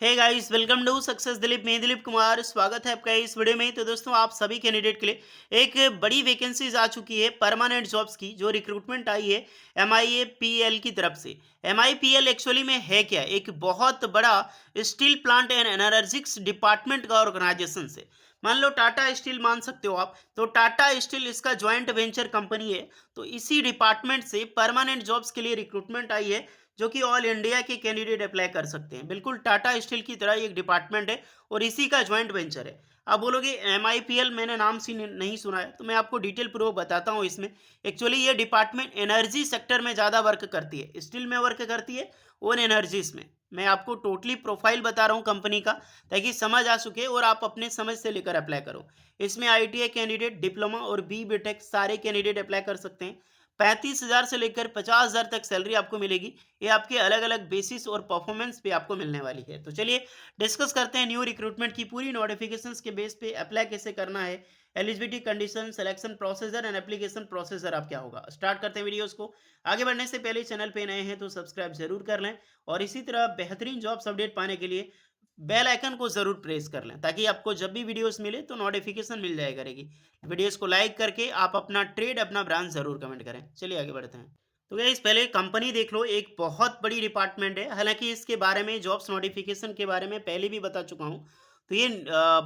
Hey guys, welcome to success Dilip. मैं दिलीप कुमार, स्वागत है आपका इस वीडियो में। तो दोस्तों, आप सभी कैंडिडेट के लिए एक बड़ी वैकेंसीज आ चुकी है परमानेंट जॉब्स की, जो रिक्रूटमेंट आई है MIAPL की तरफ से। MIPL एक्चुअली में है क्या? एक बहुत बड़ा स्टील प्लांट एंड एनर्जिक्स डिपार्टमेंट का ऑर्गेनाइजेशन से। मान लो टाटा स्टील मान सकते हो आप, तो टाटा स्टील इसका ज्वाइंट वेंचर कंपनी है। तो इसी डिपार्टमेंट से परमानेंट जॉब्स के लिए रिक्रूटमेंट आई है, जो कि ऑल इंडिया के कैंडिडेट अप्लाई कर सकते हैं। बिल्कुल टाटा स्टील की तरह एक डिपार्टमेंट है और इसी का ज्वाइंट वेंचर है। आप बोलोगे MIPL मैंने नाम से नहीं सुना है, तो मैं आपको डिटेल पूर्वक बताता हूँ इसमें। एक्चुअली ये डिपार्टमेंट एनर्जी सेक्टर में ज़्यादा वर्क करती है, स्टील में वर्क करती है और एनर्जीज में। मैं आपको टोटली प्रोफाइल बता रहा हूँ कंपनी का, ताकि समझ आ सके और आप अपने समझ से लेकर अप्लाई करो। इसमें ITI कैंडिडेट, डिप्लोमा और BTech सारे कैंडिडेट अप्लाई कर सकते हैं। 35,000 से लेकर 50,000 तक सैलरी आपको मिलेगी। ये आपके अलग अलग बेसिस और परफॉर्मेंस पे आपको मिलने वाली है। तो चलिए डिस्कस करते हैं न्यू रिक्रूटमेंट की पूरी नोटिफिकेशंस के बेस पे अप्लाई कैसे करना है, eligibility condition, selection procedure and application procedure आप क्या होगा। स्टार्ट करते हैं वीडियोस को। आगे बढ़ने से पहले चैनल पे नए हैं तो सब्सक्राइब जरूर कर लें, और इसी तरह बेहतरीन जॉब्स अपडेट पाने के लिए बेल आइकन को जरूर प्रेस कर लें, ताकि आपको जब भी वीडियोस मिले तो नोटिफिकेशन मिल जाया करेगी। वीडियोस को लाइक करके आप अपना ट्रेड, अपना ब्रांच जरूर कमेंट करें। चलिए आगे बढ़ते हैं। तो गाइस, पहले कंपनी देख लो। एक बहुत बड़ी डिपार्टमेंट है, हालांकि इसके बारे में, जॉब्स नोटिफिकेशन के बारे में पहले भी बता चुका हूँ। तो ये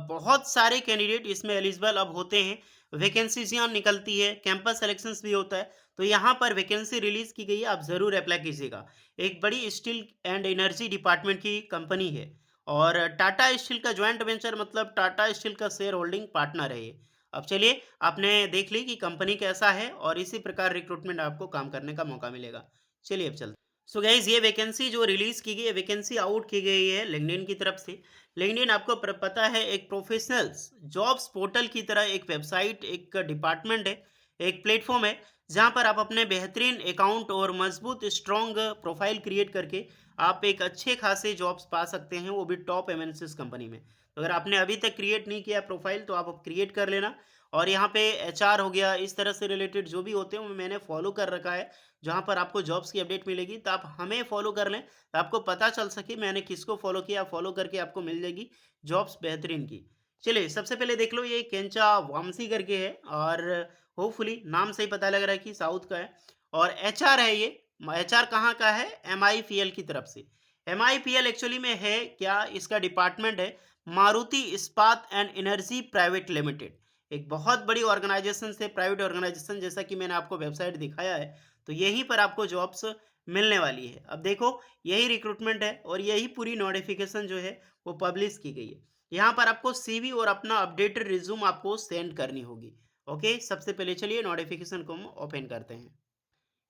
बहुत सारे कैंडिडेट इसमें एलिजिबल अब होते हैं। वैकेंसीज यहाँ निकलती है, कैंपस सिलेक्शंस भी होता है। तो यहाँ पर वैकेंसी रिलीज की गई है, आप जरूर अप्लाई कीजिएगा। एक बड़ी स्टील एंड एनर्जी डिपार्टमेंट की कंपनी है, और टाटा स्टील का ज्वाइंट वेंचर, मतलब टाटा स्टील का शेयर होल्डिंग पार्टनर है ये। अब चलिए, आपने देख ली कि कंपनी कैसा है, और इसी प्रकार रिक्रूटमेंट आपको काम करने का मौका मिलेगा। चलिए अब चलते। सो गाइज, ये वैकेंसी जो रिलीज की गई है, वैकेंसी आउट की गई है लिंक्डइन की तरफ से। लिंक्डइन आपको पता है, एक प्रोफेशनल्स जॉब्स पोर्टल की तरह एक वेबसाइट, एक डिपार्टमेंट है, एक प्लेटफॉर्म है, जहां पर आप अपने बेहतरीन अकाउंट और मजबूत स्ट्रॉन्ग प्रोफाइल क्रिएट करके आप एक अच्छे खासे जॉब्स पा सकते हैं, वो भी टॉप एमएनसीज कंपनी में। तो अगर आपने अभी तक क्रिएट नहीं किया प्रोफाइल, तो आप अब क्रिएट कर लेना। और यहाँ पे HR हो गया, इस तरह से रिलेटेड जो भी होते हैं, वो मैंने फॉलो कर रखा है, जहाँ पर आपको जॉब्स की अपडेट मिलेगी। तो आप हमें फॉलो कर लें, तो आपको पता चल सके मैंने किसको फॉलो किया। फॉलो करके आपको मिल जाएगी जॉब्स बेहतरीन की। चलिए सबसे पहले देख लो, ये केंचा वामसी करके है, और होपफुली नाम से ही पता लग रहा है कि साउथ का है। और HR है ये। HR कहाँ का है? MIPL की तरफ से। MIPL एक्चुअली में है क्या? इसका डिपार्टमेंट है मारुति इस्पात एंड एनर्जी प्राइवेट लिमिटेड। एक बहुत बड़ी ऑर्गेनाइजेशन से, प्राइवेट ऑर्गेनाइजेशन, जैसा कि मैंने आपको वेबसाइट दिखाया है। तो यहीं पर आपको जॉब्स मिलने वाली है। अब देखो, यही रिक्रूटमेंट है, और यही पूरी नोटिफिकेशन जो है वो पब्लिश की गई है। यहाँ पर आपको CV और अपना अपडेटेड रिज्यूम आपको सेंड करनी होगी। ओके, सबसे पहले चलिए नोटिफिकेशन को हम ओपन करते हैं।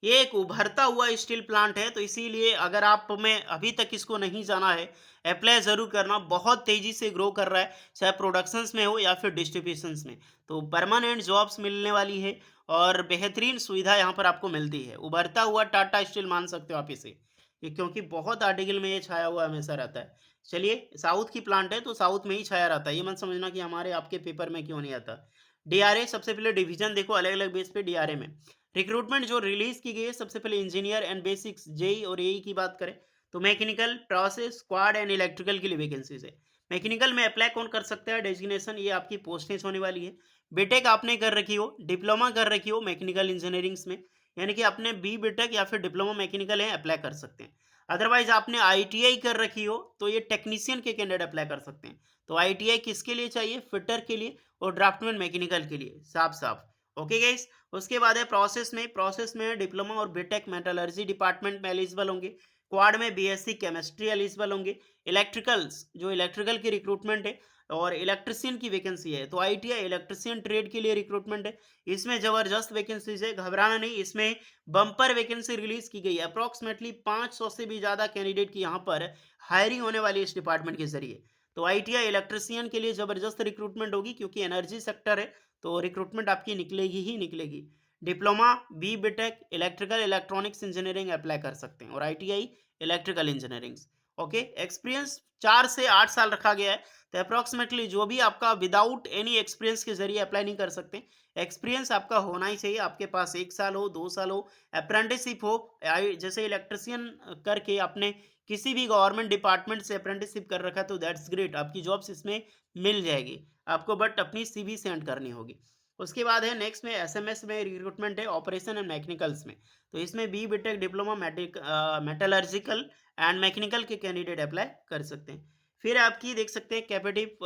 ये एक उभरता हुआ स्टील प्लांट है, तो इसीलिए अगर आप में अभी तक इसको नहीं जाना है, अप्लाई ज़रूर करना। बहुत तेज़ी से ग्रो कर रहा है, चाहे प्रोडक्शंस में हो या फिर डिस्ट्रीब्यूशंस में। तो परमानेंट जॉब्स मिलने वाली है, और बेहतरीन सुविधा यहाँ पर आपको मिलती है। उभरता हुआ टाटा स्टील मान सकते हो आप इसे, ये क्योंकि बहुत आर्टिकल में ये छाया हुआ हमेशा रहता है। चलिए, साउथ की प्लांट है तो साउथ में ही छाया रहता है, ये मत समझना कि हमारे आपके पेपर में क्यों नहीं आता। DRA, सबसे पहले डिवीजन देखो, अलग अलग बेस पे DRA में रिक्रूटमेंट जो रिलीज की गई है। सबसे पहले इंजीनियर एंड बेसिक्स, JEE और AE की बात करें, तो mechanical, process, squad and electrical के लिए वैकेंसीज है। मैकेनिकल में अप्लाई कौन कर सकता है? डेजिग्नेशन, ये आपकी पोस्टेज होने वाली है। बीटेक आपने कर रखी हो, डिप्लोमा कर रखी हो मैकेनिकल इंजीनियरिंग्स में, यानी कि आपने BTech या फिर डिप्लोमा मैकेनिकल है, अप्लाई कर सकते हैं। अदरवाइज आपने ITI कर रखी हो, तो ये टेक्नीशियन के कैंडिडेट अप्लाई कर सकते हैं। तो ITI किसके लिए चाहिए? फिटर के लिए और ड्राफ्टमैन मैकेनिकल के लिए, साफ साफ। ओके गाइस, उसके बाद है प्रोसेस में डिप्लोमा और बीटेक मेटलर्जी डिपार्टमेंट में एलिजिबल होंगे। क्वाड में BSc केमिस्ट्री एलिजिबल होंगे। इलेक्ट्रिकल्स, जो इलेक्ट्रिकल की रिक्रूटमेंट है, और इलेक्ट्रिशियन की वैकेंसी है, तो ITI इलेक्ट्रिशियन ट्रेड के लिए रिक्रूटमेंट है। इसमें जबरदस्त वैकेंसीज है, घबराना नहीं। इसमें बम्पर वैकेंसी रिलीज की गई है, अप्रॉक्सीमेटली 500 से भी ज्यादा कैंडिडेट की यहाँ पर हायरिंग होने वाली है इस डिपार्टमेंट के जरिए। तो ITI इलेक्ट्रिशियन के लिए जबरदस्त रिक्रूटमेंट होगी, क्योंकि एनर्जी सेक्टर है, तो रिक्रूटमेंट आपकी निकलेगी ही निकलेगी। Diploma, BTech electrical electronics engineering apply कर सकते हैं, और ITI electrical engineering. Okay, experience 4 से 8 साल रखा गया है। तो अप्रॉक्सीमेटली जो भी आपका विदाउट एनी एक्सपीरियंस के जरिए अप्लाई नहीं कर सकते। एक्सपीरियंस आपका होना ही चाहिए, आपके पास 1 साल हो, 2 साल हो, अप्रेंटिसशिप हो। जैसे इलेक्ट्रिशियन करके आपने किसी भी गवर्नमेंट डिपार्टमेंट से अप्रेंटिसशिप कर रखा है तो दैट्स ग्रेट, आपकी जॉब्स इसमें मिल जाएगी। आपको बट अपनी सीवी सेंड करनी होगी। उसके बाद है नेक्स्ट में एसएमएस में रिक्रूटमेंट है ऑपरेशन एंड मैकेनिकल्स में। तो इसमें B B Tech diploma metallurgical and mechanical के कैंडिडेट अप्लाई कर सकते हैं। फिर आपकी देख सकते हैं कैपेटिव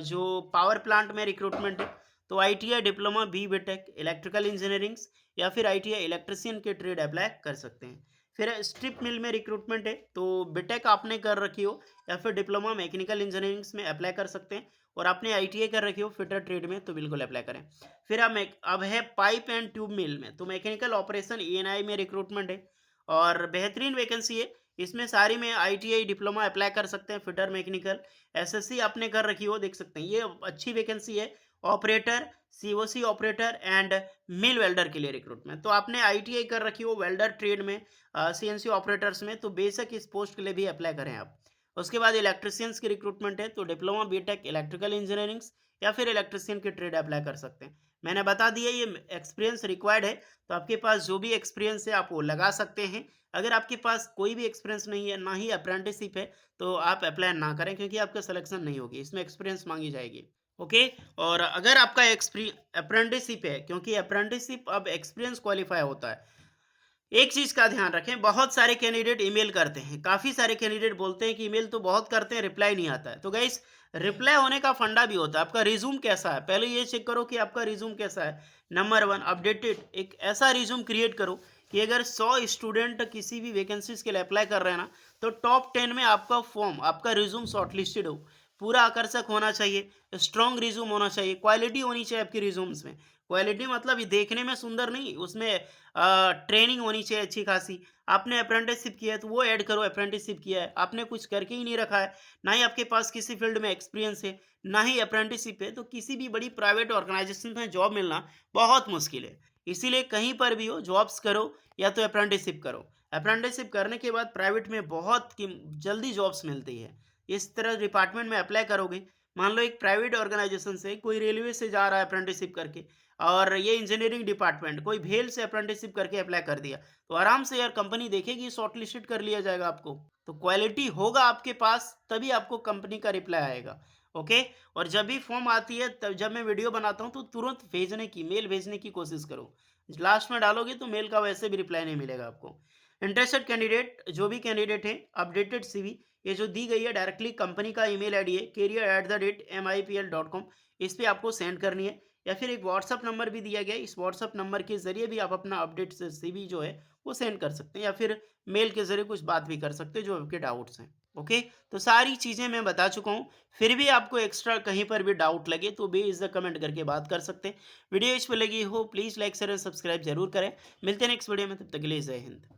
जो पावर प्लांट में रिक्रूटमेंट है, तो ITI diploma B B Tech electrical engineerings या फिर आईटीआई इलेक्ट्रिशियन के ट्रेड अप्लाई कर सकते हैं। फिर स्ट्रिप मिल में रिक्रूटमेंट है, तो बीटेक आपने कर रखी हो या फिर डिप्लोमा मैकेनिकल इंजीनियरिंग्स में अप्लाई कर सकते हैं, और आपने आईटीआई कर रखी हो फिटर ट्रेड में तो बिल्कुल अप्लाई करें। फिर अब है पाइप एंड ट्यूब मिल में, तो मैकेनिकल ऑपरेशन ईएनआई में रिक्रूटमेंट है और बेहतरीन वैकेंसी है। इसमें सारी में आईटीआई डिप्लोमा अप्लाई कर सकते हैं, फिटर मैकेनिकल एसएससी आपने कर रखी हो देख सकते हैं, ये अच्छी वैकेंसी है। Operator, COC operator and mill welder के लिए रिक्रूटमेंट, तो आपने आईटीआई कर रखी हो वेल्डर ट्रेड में, सीएनसी ऑपरेटर्स में, तो बेशक इस पोस्ट के लिए भी अप्लाई करें आप। उसके बाद इलेक्ट्रिशियंस की रिक्रूटमेंट है, तो डिप्लोमा बीटेक इलेक्ट्रिकल इंजीनियरिंग्स या फिर इलेक्ट्रिशियन की ट्रेड अप्लाई कर सकते हैं। मैंने बता दिया ये एक्सपीरियंस रिक्वायर्ड है, तो आपके पास जो भी एक्सपीरियंस है आप वो लगा सकते हैं। अगर आपके पास कोई भी एक्सपीरियंस नहीं है, ना ही अप्रेंटिसशिप है, तो आप अप्लाई ना करें क्योंकि आपका सिलेक्शन नहीं होगी, इसमें एक्सपीरियंस मांगी जाएगी। ओके। और अगर आपका अप्रेंटिसशिप है, क्योंकि अप्रेंटिसशिप अब एक्सपीरियंस क्वालिफाई होता है, एक चीज का ध्यान रखें, बहुत सारे कैंडिडेट ईमेल करते हैं, काफी सारे कैंडिडेट बोलते हैं कि ईमेल तो बहुत करते हैं, रिप्लाई नहीं आता है। तो गाइस, रिप्लाई होने का फंडा भी होता है, आपका रिज्यूम कैसा है, पहले ये चेक करो कि आपका रिज्यूम कैसा है। नंबर 1, अपडेटेड एक ऐसा रिज्यूम क्रिएट करो कि अगर 100 स्टूडेंट किसी भी वैकेंसीज के लिए अप्लाई कर रहे हैं ना, तो टॉप 10 में आपका फॉर्म, आपका रिज्यूम शॉर्टलिस्टेड हो। पूरा आकर्षक होना चाहिए, स्ट्रॉन्ग रिज्यूम होना चाहिए, क्वालिटी होनी चाहिए आपकी रिज्यूम्स में। क्वालिटी मतलब ये देखने में सुंदर नहीं, उसमें ट्रेनिंग होनी चाहिए अच्छी खासी। आपने अप्रेंटिसशिप किया है तो वो ऐड करो, अप्रेंटिसशिप किया है, आपने कुछ करके ही नहीं रखा है, ना ही आपके पास किसी फील्ड में एक्सपीरियंस है, ना ही अप्रेंटिसशिप है, तो किसी भी बड़ी प्राइवेट ऑर्गेनाइजेशन में जॉब मिलना बहुत मुश्किल है। इसीलिए कहीं पर भी हो जॉब्स करो या तो अप्रेंटिसशिप करो। अप्रेंटिसशिप करने के बाद प्राइवेट में बहुत जल्दी जॉब्स मिलती है। इस तरह डिपार्टमेंट में अप्लाई करोगे, मान लो एक प्राइवेट ऑर्गेनाइजेशन से कोई रेलवे से जा रहा है अप्रेंटिसशिप करके, और ये इंजीनियरिंग डिपार्टमेंट कोई भेल से अप्रेंटिसशिप करके अप्लाई कर दिया, तो आराम से यार कंपनी देखेगी, शॉर्टलिस्टेड कर लिया जाएगा आपको। तो क्वालिटी होगा आपके पास तभी आपको कंपनी का रिप्लाई आएगा। ओके। और जब भी फॉर्म आती है, तब जब मैं वीडियो बनाता हूँ तो तुरंत भेजने की, मेल भेजने की कोशिश करो। लास्ट में डालोगे तो मेल का वैसे भी रिप्लाई नहीं मिलेगा आपको। इंटरेस्टेड कैंडिडेट, जो भी कैंडिडेट है, अपडेटेड सीवी ये जो दी गई है डायरेक्टली कंपनी का ईमेल आईडी है career@mipl.com, इस पे आपको सेंड करनी है, या फिर एक व्हाट्सअप नंबर भी दिया गया है, इस व्हाट्सअप नंबर के जरिए भी आप अपना अपडेट सीवी जो है वो सेंड कर सकते हैं, या फिर मेल के जरिए कुछ बात भी कर सकते हैं जो आपके डाउट्स हैं। ओके। तो सारी चीज़ें मैं बता चुका हूँ। फिर भी आपको एक्स्ट्रा कहीं पर भी डाउट लगे तो बेझिझक कमेंट करके बात कर सकते हैं। वीडियो इस पर लगी हो please like share and subscribe जरूर करें। मिलते हैं नेक्स्ट वीडियो में, तब तक के लिए जय हिंद।